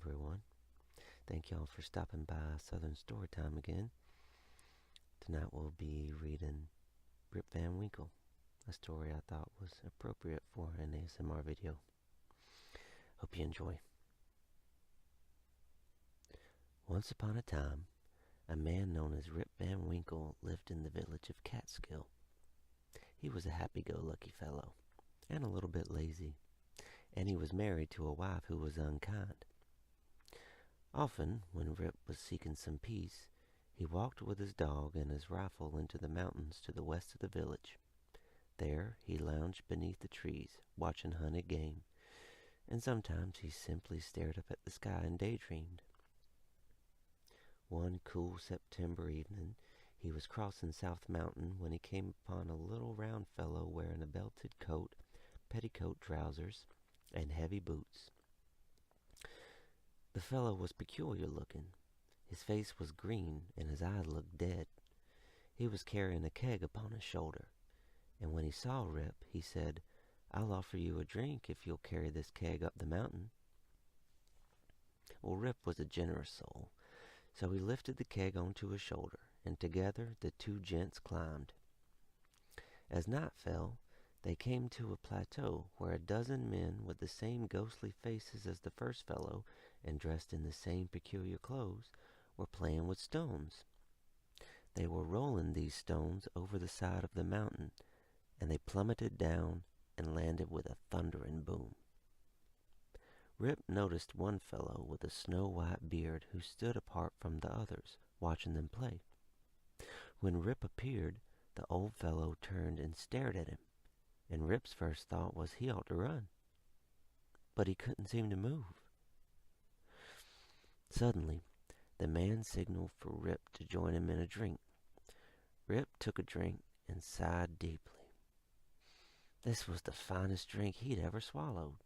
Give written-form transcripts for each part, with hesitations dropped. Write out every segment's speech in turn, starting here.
everyone. Thank y'all for stopping by Southern Storytime again. Tonight we'll be reading Rip Van Winkle, a story I thought was appropriate for an ASMR video. Hope you enjoy. Once upon a time, a man known as Rip Van Winkle lived in the village of Catskill. He was a happy-go-lucky fellow, and a little bit lazy, and he was married to a wife who was unkind. Often, when Rip was seeking some peace, he walked with his dog and his rifle into the mountains to the west of the village. There he lounged beneath the trees, watching hunted game, and sometimes he simply stared up at the sky and daydreamed. One cool September evening, he was crossing South Mountain when he came upon a little round fellow wearing a belted coat, petticoat trousers, and heavy boots. The fellow was peculiar looking. His face was green, and his eyes looked dead. He was carrying a keg upon his shoulder, and when he saw Rip, he said, "I'll offer you a drink if you'll carry this keg up the mountain." Well, Rip was a generous soul, so he lifted the keg onto his shoulder, and together the two gents climbed. As night fell, they came to a plateau where a dozen men with the same ghostly faces as the first fellow and dressed in the same peculiar clothes were playing with stones. They were rolling these stones over the side of the mountain, and they plummeted down and landed with a thundering boom. Rip noticed one fellow with a snow-white beard who stood apart from the others, watching them play. When Rip appeared, the old fellow turned and stared at him, and Rip's first thought was he ought to run. But he couldn't seem to move. Suddenly, the man signaled for Rip to join him in a drink. Rip took a drink and sighed deeply. This was the finest drink he'd ever swallowed,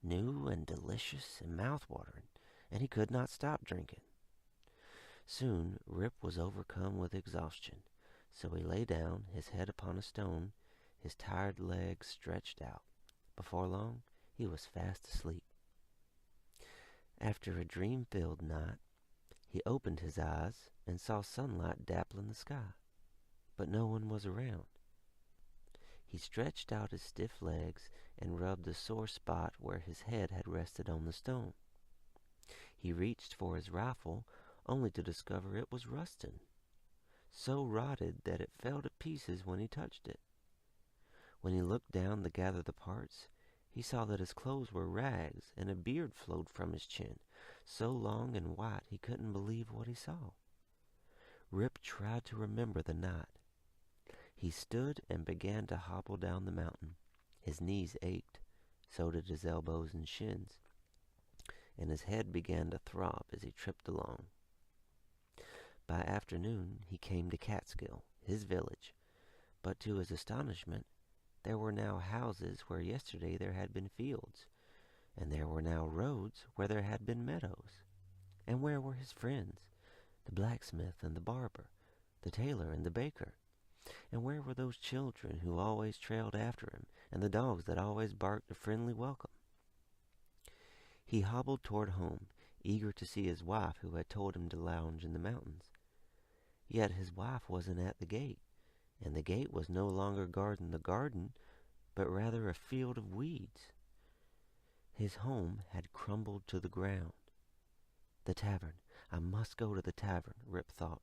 new and delicious and mouth-watering, and he could not stop drinking. Soon Rip was overcome with exhaustion, so he lay down, his head upon a stone, his tired legs stretched out. Before long, he was fast asleep. After a dream-filled night, he opened his eyes and saw sunlight dappling the sky, but no one was around. He stretched out his stiff legs and rubbed the sore spot where his head had rested on the stone. He reached for his rifle, only to discover it was rusting, so rotted that it fell to pieces when he touched it. When he looked down to gather the parts, he saw that his clothes were rags, and a beard flowed from his chin, so long and white he couldn't believe what he saw. Rip tried to remember the night. He stood and began to hobble down the mountain. His knees ached, so did his elbows and shins, and his head began to throb as he tripped along. By afternoon, he came to Catskill, his village, but to his astonishment, there were now houses where yesterday there had been fields, and there were now roads where there had been meadows. And where were his friends, the blacksmith and the barber, the tailor and the baker? And where were those children who always trailed after him, and the dogs that always barked a friendly welcome? He hobbled toward home, eager to see his wife who had told him to lounge in the mountains. Yet his wife wasn't at the gate, and the gate was no longer guarding the garden, but rather a field of weeds. His home had crumbled to the ground. The tavern. I must go to the tavern, Rip thought,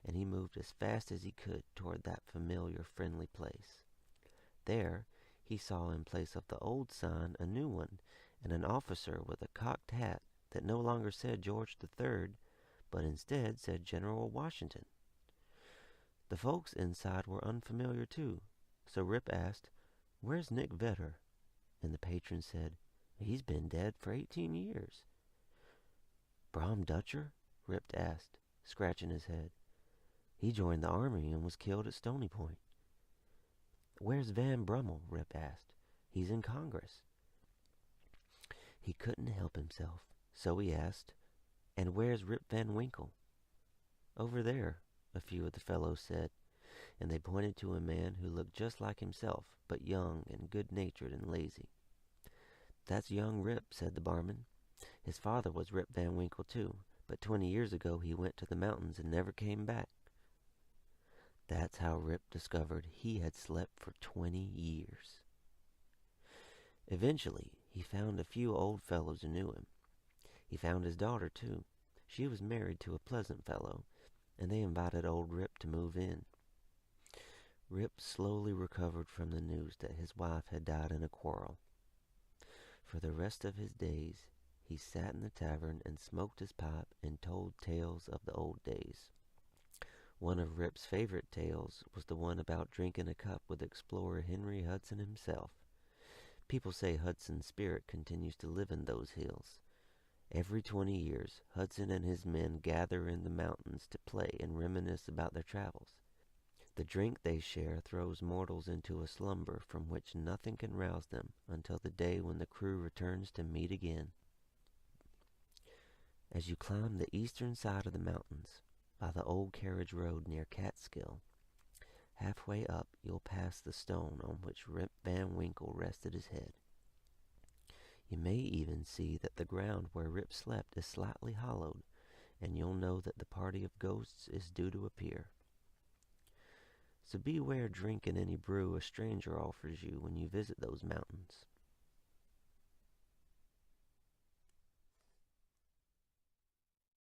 and he moved as fast as he could toward that familiar, friendly place. There he saw in place of the old sign a new one, and an officer with a cocked hat that no longer said George III, but instead said General Washington. The folks inside were unfamiliar too, so Rip asked, "Where's Nick Vedder?" And the patron said, "He's been dead for 18 years. "Brom Dutcher?" Rip asked, scratching his head. "He joined the army and was killed at Stony Point." "Where's Van Brummel?" Rip asked. "He's in Congress." He couldn't help himself, so he asked, "And where's Rip Van Winkle?" "Over there," a few of the fellows said, and they pointed to a man who looked just like himself, but young and good-natured and lazy. "That's young Rip," said the barman. His father was Rip Van Winkle too, but 20 years ago he went to the mountains and never came back. That's how Rip discovered he had slept for 20 years. Eventually, he found a few old fellows who knew him. He found his daughter, too. She was married to a pleasant fellow, and they invited old Rip to move in. Rip slowly recovered from the news that his wife had died in a quarrel. For the rest of his days, he sat in the tavern and smoked his pipe and told tales of the old days. One of Rip's favorite tales was the one about drinking a cup with explorer Henry Hudson himself. People say Hudson's spirit continues to live in those hills. Every 20 years, Hudson and his men gather in the mountains to play and reminisce about their travels. The drink they share throws mortals into a slumber from which nothing can rouse them until the day when the crew returns to meet again. As you climb the eastern side of the mountains, by the old carriage road near Catskill, halfway up you'll pass the stone on which Rip Van Winkle rested his head. You may even see that the ground where Rip slept is slightly hollowed, and you'll know that the party of ghosts is due to appear. So beware drinking any brew a stranger offers you when you visit those mountains.